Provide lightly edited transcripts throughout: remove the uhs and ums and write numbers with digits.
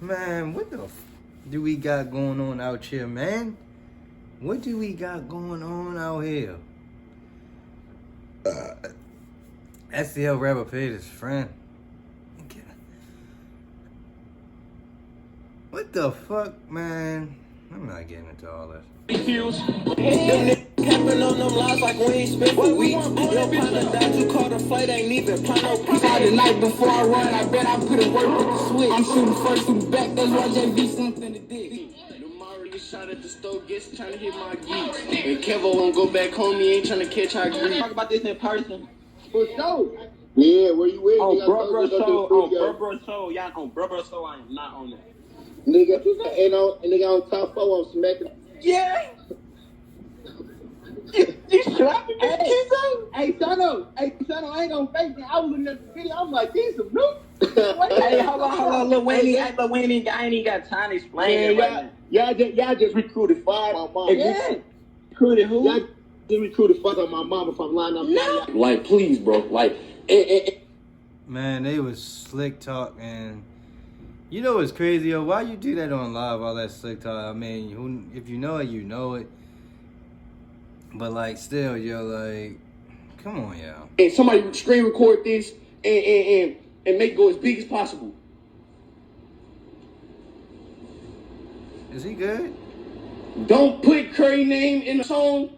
Man, what the do we got going on out here, man? What do we got going on out here? STL rapper paid his friend. What the fuck, man? I'm not getting into all this. Capping on them lies like we ain't spent for weeks. Your partner died, you caught a flight, ain't even plan no peace. The night before I run, I bet I put in work with the switch. I'm shooting first, shooting back, that's why JV something to dig. Tomorrow you shot at the stove, gets trying to hit my geeks. And Kevo won't go back home, he ain't trying to catch our greed. Talk about this in person. For sure. Yeah, where you at? On Bro Show, y'all on Bro Show, I am not on that. Nigga, nigga on top 4, I'm smacking. Yeah. You slapping me? Hey, Shano, I ain't gonna fake it. I was looking at the video, I'm like, these some new. Hey, hold on, Lil Wayne, I ain't even got time to explain it right now. Y'all just recruited 5 on my mom. Yeah. Recruited who? Y'all just recruited 5 on my mom if I'm lying up. No. Like, please, bro. Like, Man, they was slick talk, and you know what's crazy, yo? Why you do that on live, all that slick talk? I mean, if you know it, you know it. But like, still, yo, like, come on, yo. and somebody screen record this and make it go as big as possible. Is he good? Don't put Curry name in the song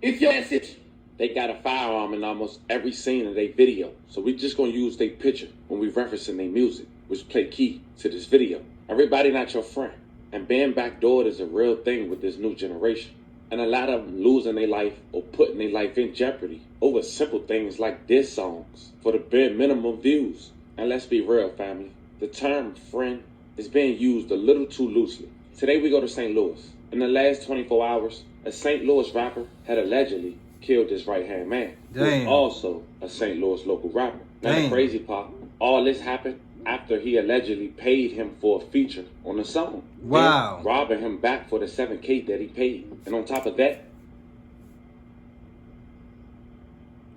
if your ass is. They got a firearm in almost every scene of their video, so we just gonna use their picture when we referencing their music, which play key to this video. Everybody not your friend, and being backdoored is a real thing with this new generation. And a lot of them losing their life or putting their life in jeopardy over simple things like diss songs for the bare minimum views. And let's be real, family. The term friend is being used a little too loosely. Today we go to St. Louis. In the last 24 hours, a St. Louis rapper had allegedly killed his right-hand man, who was also a St. Louis local rapper. Now the crazy part, all this happened after he allegedly paid him for a feature on the song. Wow. Robbing him back for the $7K that he paid. And on top of that,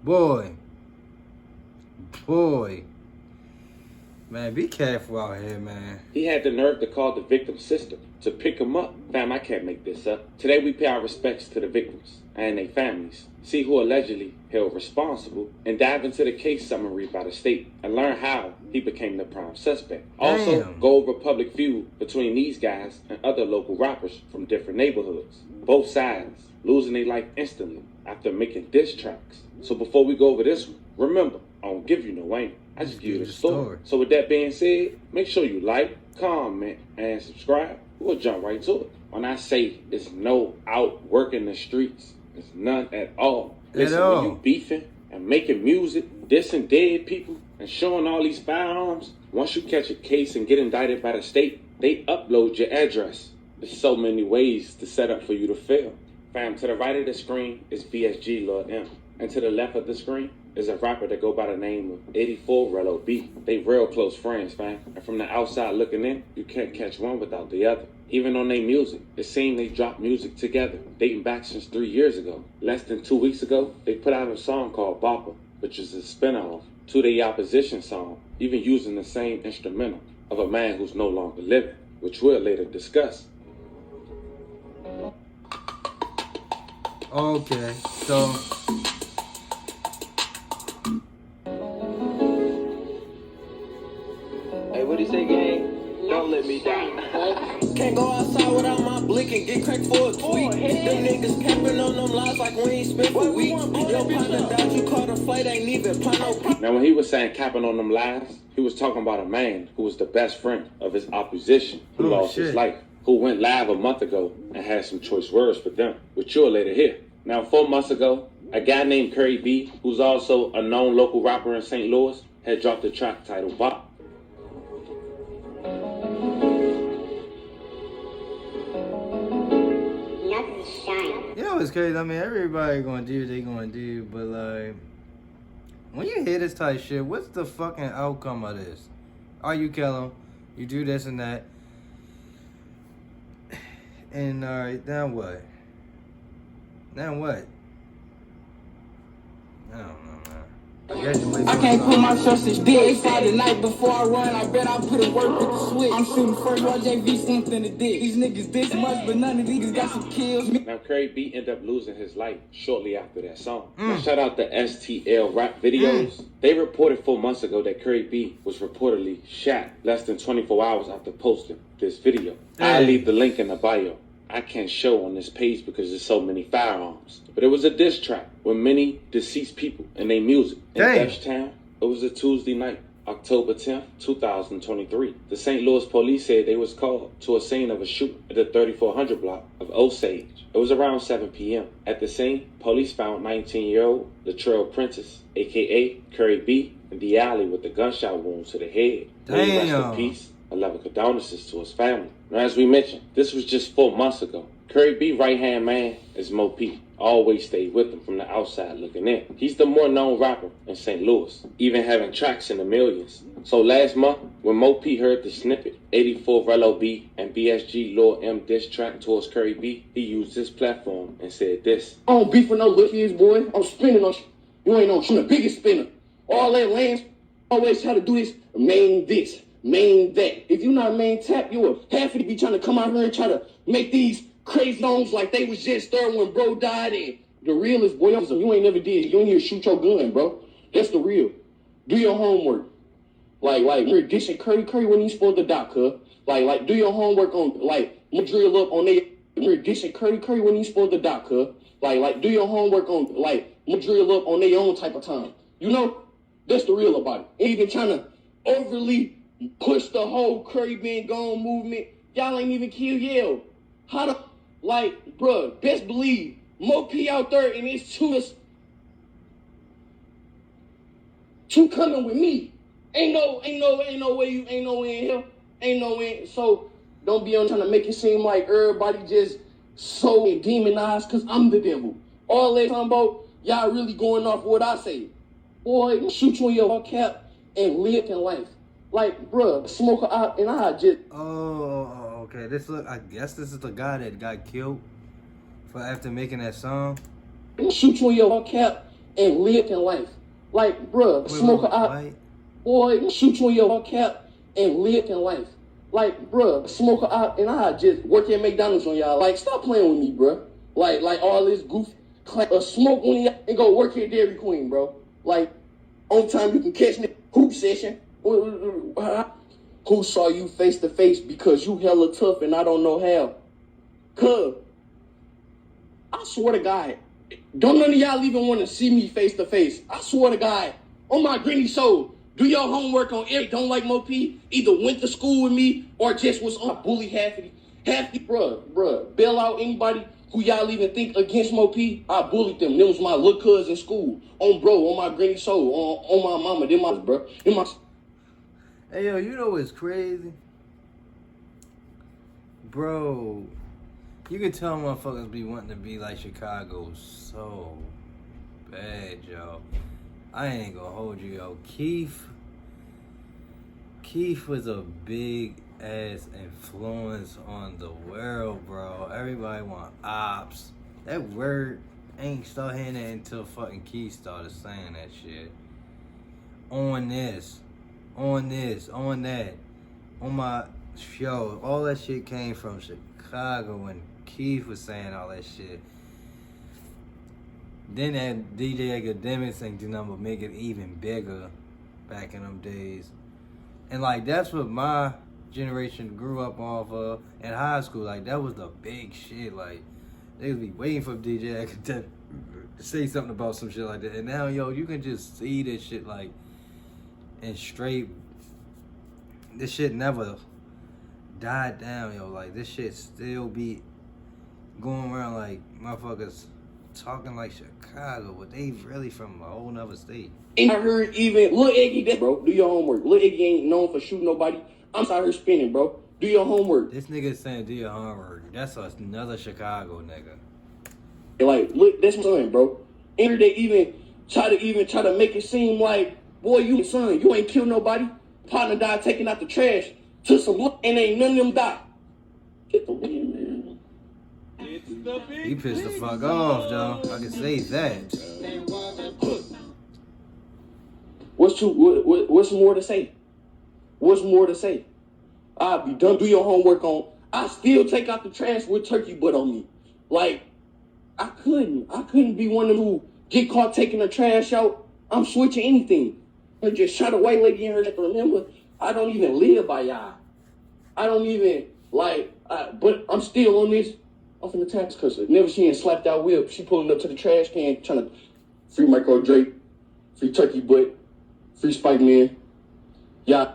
Boy, man, be careful out here, man. he had the nerve to call the victim's sister to pick him up. Fam, I can't make this up. Today we pay our respects to the victims and their families, see who allegedly held responsible, and dive into the case summary by the state and learn how he became the prime suspect. Also, go over public feud between these guys and other local rappers from different neighborhoods. Both sides losing their life instantly after making diss tracks. So before we go over this one, remember, I don't give you no aim. I just give you the story. So with that being said, make sure you like, comment, and subscribe. We'll jump right to it. When I say it's no out working the streets, it's none at all. Listen, when you beefing and making music, dissing dead people, and showing all these firearms, once you catch a case and get indicted by the state, they upload your address. There's so many ways to set up for you to fail. Fam, to the right of the screen is VSG Lord M. And to the left of the screen is a rapper that go by the name of 84 Rello B. They real close friends, fam. And from the outside looking in, you can't catch one without the other. Even on their music, it seems they dropped music together, dating back since 3 years ago. Less than 2 weeks ago, they put out a song called Bopper, which is a spin-off to the opposition song, even using the same instrumental of a man who's no longer living, which we'll later discuss. Okay, so Hey, what he say, gang? Don't let me down. Can't go outside without my blick and get cracked for a tweet. Them niggas capping on them lies like we ain't spent for weeks. Your partner died, you caught a flight, ain't even plan no peace. Now when he was saying capping on them lies, he was talking about a man who was the best friend of his opposition, who lost his life, who went live a month ago and had some choice words for them, which you'll later hear. Now 4 months ago, a guy named Curry B, who's also a known local rapper in St. Louis, had dropped a track titled Bop. you know what's crazy? I mean, everybody gonna do what they gonna do, but like, when you hear this type of shit, what's the fucking outcome of this? Oh, you kill him, you do this and that, and now what? Now what? I don't know, man. I can't put my trust in dick. Inside the night before I run, I bet I put in work with the switch. I'm shooting first, JV something to dick. These niggas this much, but none of these got some kills. Now, Curry B ended up losing his life shortly after that song. Now, shout out to STL rap videos. They reported 4 months ago that Curry B was reportedly shot less than 24 hours after posting this video. I'll leave the link in the bio. I can't show on this page because there's so many firearms. But it was a diss track with many deceased people and their music. In Dutchtown, it was a Tuesday night, October 10th, 2023. The St. Louis police said they was called to a scene of a shooting at the 3400 block of Osage. It was around 7 p.m. At the scene, police found 19-year-old Latrell Prentice, a.k.a. Curry B, in the alley with a gunshot wound to the head. May he rest in peace. 11 condolences to his family. Now, as we mentioned, this was just 4 months ago. Curry B right-hand man is Mo P. Always stayed with him from the outside looking in. He's the more known rapper in St. Louis, even having tracks in the millions. So last month, when Mo P heard the snippet, 84 Rello B and BSG Lil M diss track towards Curry B, he used his platform and said this. I don't beef with no little kids, boy. I'm spinning on you ain't no, I'm the biggest spinner. All that lands, always try to do this, main this, main that. If you not main tap, you will half of it be trying to come out here and try to make these crazy songs like they was just there when bro died. And the realest, boy, you ain't never did. You ain't here to shoot your gun, bro. That's the real. Do your homework. Like, we're dishing Curry when he's supposed to die, cuz. Like, do your homework on, drill up on they, we're dishing Curry when he's supposed to die, cuz. Like, do your homework on, drill up on their own type of time. You know? That's the real about it. Ain't even trying to overly push the whole Curry being gone movement. Y'all ain't even kill Yale. How the, bruh, best believe, Mo P out there and it's two coming with me. Ain't no way you, ain't no way in here. Ain't no way. So don't be on trying to make it seem like everybody just so demonized because I'm the devil. All that talking about, y'all really going off what I say. Boy, shoot you in your cap and live in life. Like, bruh, smoke out and I just... Oh, okay. I guess this is the guy that got killed for after making that song. Shoot you in your cap and live in life. Like, bruh, smoke out... Boy, shoot you in your cap and live in life. Like, bruh, smoke out and I just work at McDonald's on y'all. Like, stop playing with me, bruh. Like all this goof, smoke on y'all and go work at Dairy Queen, bro. Like, on time you can catch me. Hoop session. Who saw you face to face because you hella tough and I don't know how? Cuz, I swear to God, don't none of y'all even want to see me face to face. I swear to God, on my granny soul, do your homework on every don't like Mo P, either went to school with me or just was on bully half of the, bruh, bail out anybody who y'all even think against Mo P. I bullied them. Them was my little cuz in school. On my granny soul, on my mama, them my, bro. Them my... Hey, yo, you know what's crazy? Bro, you can tell motherfuckers be wanting to be like Chicago so bad, yo. I ain't gonna hold you, yo. Keith was a big ass influence on the world, bro. Everybody want ops. That word ain't start hearing that until fucking Keith started saying that shit. On this, on that, on my show. All that shit came from Chicago when Keith was saying all that shit. Then that DJ Academics thing did nothing but make it even bigger back in them days. And like that's what my generation grew up off of in high school. Like that was the big shit. Like they would be waiting for DJ Academics to say something about some shit like that. And now, yo, you can just see this shit like and straight. This shit never died down, yo. Like this shit still be going around like motherfuckers talking like Chicago, but they really from a whole nother state. And I heard even Lil Eggy, that bro, do your homework. Lil Eggy ain't known for shooting nobody. I'm sorry, her spinning, bro. Do your homework. This nigga saying do your homework. That's another Chicago nigga. Like, look, that's my son, bro. And they even try to make it seem like, boy, you son, you ain't killed nobody. Partner died taking out the trash. Took some look and ain't none of them die. Get the win, man. He pissed the fuck off, though. I can say that. What's more to say? What's more to say? I'll be done. Do your homework on. I still take out the trash with turkey butt on me. Like, I couldn't be one of them who get caught taking the trash out. I'm switching anything. I just shot a white lady in her neck. Remember, I don't even live by y'all. I don't even, but I'm still on this. I'm from the tax cusser. Never seen slapped out whip. She pulling up to the trash can, trying to free Michael Drake, free Turkey Butt, free Spike Man. Y'all,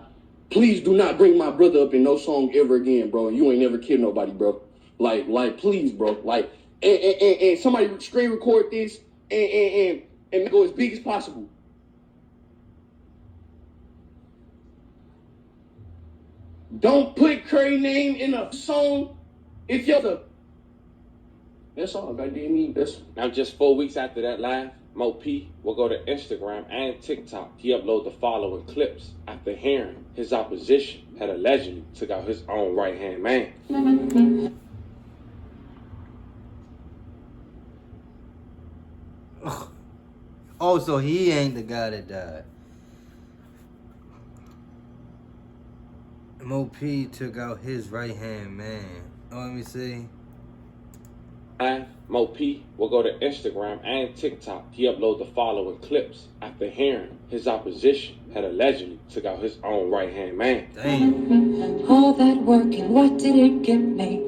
please do not bring my brother up in no song ever again, bro. You ain't never killed nobody, bro. Like, please, bro. Like, and somebody screen record this and go as big as possible. Don't put Curry name in a song if you're the. That's all. Goddamn me. Now, just 4 weeks after that live, Mo P will go to Instagram and TikTok. He uploaded the following clips after hearing his opposition had allegedly took out his own right-hand man. Oh, so he ain't the guy that died. Mo P took out his right-hand man. Oh, let me see. Mo P will go to Instagram and TikTok. He uploaded the following clips after hearing his opposition had allegedly took out his own right-hand man. Damn. All that work and what did it get me?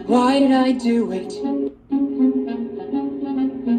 Why did I do it?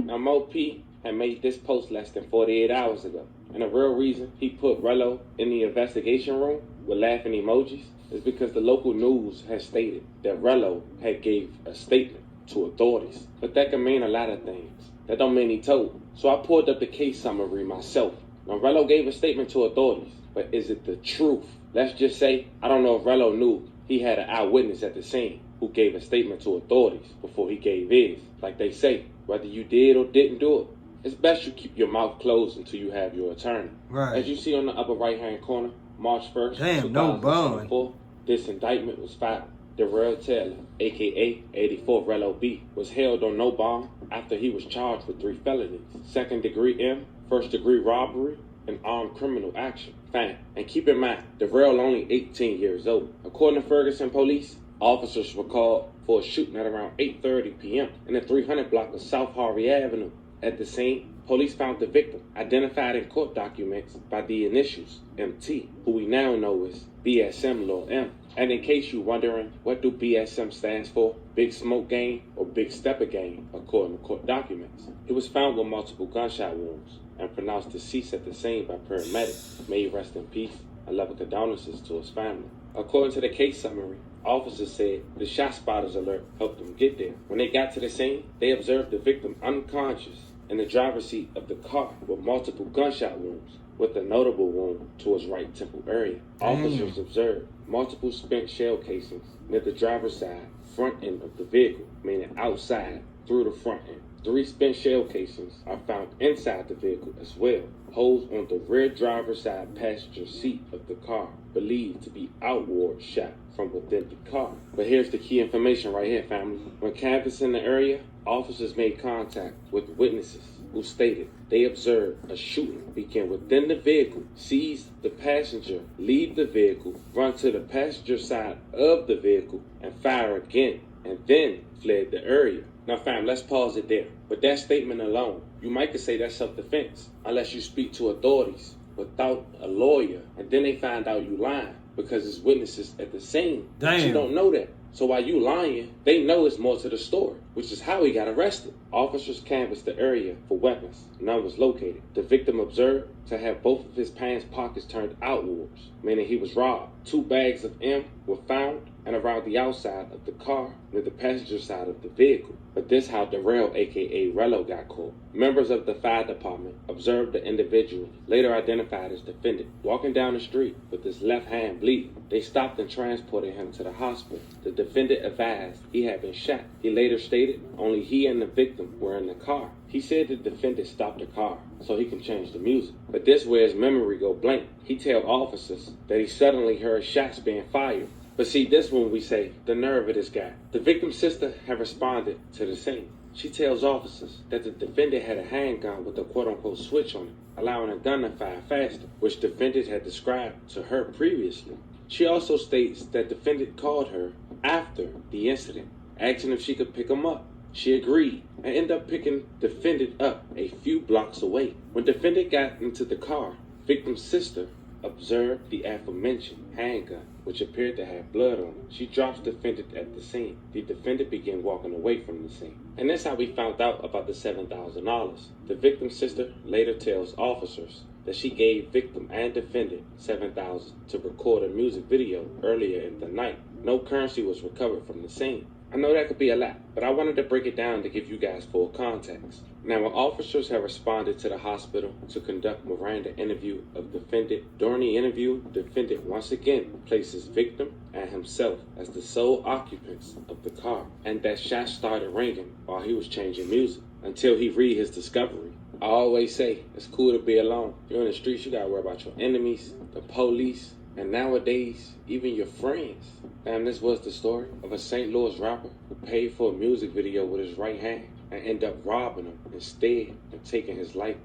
Now, Mo P had made this post less than 48 hours ago. And the real reason he put Rello in the investigation room with laughing emojis is because the local news has stated that Rello had gave a statement to authorities. But that can mean a lot of things. That don't mean he told. So I pulled up the case summary myself. Now, Rello gave a statement to authorities, but is it the truth? Let's just say, I don't know if Rello knew he had an eyewitness at the scene who gave a statement to authorities before he gave his. Like they say, whether you did or didn't do it, it's best you keep your mouth closed until you have your attorney. Right. As you see on the upper right-hand corner, March 1st, Damn, no 2024, this indictment was filed. Darrell Taylor, a.k.a. 84 Rello B, was held on no bond after he was charged with 3 felonies. Second-degree M, first-degree robbery, and armed criminal action. Fam. And keep in mind, Darrell only 18 years old. According to Ferguson police, officers were called for a shooting at around 8:30 p.m. in the 300 block of South Harvey Avenue. At the scene, police found the victim, identified in court documents by the initials MT, who we now know as BSM Lil M. And in case you're wondering, what do BSM stands for? Big Smoke Gang or Big Stepper Gang, according to court documents. He was found with multiple gunshot wounds and pronounced deceased at the scene by paramedics. May he rest in peace. I love condolences to his family. According to the case summary, officers said the shot spotters alert helped them get there. When they got to the scene, they observed the victim unconscious in the driver's seat of the car with multiple gunshot wounds, with a notable wound to his right temple area. Officers observed multiple spent shell casings near the driver's side, front end of the vehicle, meaning outside through the front end. 3 spent shell casings are found inside the vehicle as well. Holes on the rear driver's side passenger seat of the car, believed to be outward shot from within the car. But here's the key information right here, family. When canvassing the area, officers made contact with witnesses who stated they observed a shooting begin within the vehicle, seized the passenger, leave the vehicle, run to the passenger side of the vehicle, and fire again, and then fled the area. Now, fam, let's pause it there. With that statement alone, you might could say that's self-defense, unless you speak to authorities without a lawyer, and then they find out you lying because it's witnesses at the scene. Damn. But you don't know that. So while you lying, they know it's more to the story, which is how he got arrested. Officers canvassed the area for weapons. None was located. The victim observed to have both of his pants pockets turned outwards, meaning he was robbed. 2 bags of M were found and around the outside of the car near the passenger side of the vehicle. But this how Darrell, aka Rello, got caught. Members of the fire department observed the individual, later identified as defendant, walking down the street with his left hand bleeding. They stopped and transported him to the hospital. The defendant advised he had been shot. He later stated only he and the victim were in the car. He said the defendant stopped the car so he can change the music. But this where his memory go blank. He tell officers that he suddenly heard shots being fired. But see, this one we say, the nerve of this guy. The victim's sister had responded to the scene. She tells officers that the defendant had a handgun with a quote-unquote switch on it, allowing a gun to fire faster, which defendant had described to her previously. She also states that defendant called her after the incident, asking if she could pick him up. She agreed and ended up picking defendant up a few blocks away. When defendant got into the car, victim's sister observed the aforementioned handgun, which appeared to have blood on it. She drops defendant at the scene. The defendant began walking away from the scene. And that's how we found out about the $7,000. The victim's sister later tells officers that she gave victim and defendant $7,000 to record a music video earlier in the night. No currency was recovered from the scene. I know that could be a lot, but I wanted to break it down to give you guys full context. Now, when officers have responded to the hospital to conduct Miranda interview of defendant, during the interview, defendant once again places victim and himself as the sole occupants of the car, and that shots started ringing while he was changing music until he read his discovery. I always say it's cool to be alone. You're in the streets, you gotta worry about your enemies, the police, and nowadays, even your friends. And this was the story of a St. Louis rapper who paid for a music video with his right hand and ended up robbing him instead and taking his life.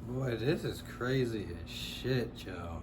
Boy, this is crazy as shit, y'all.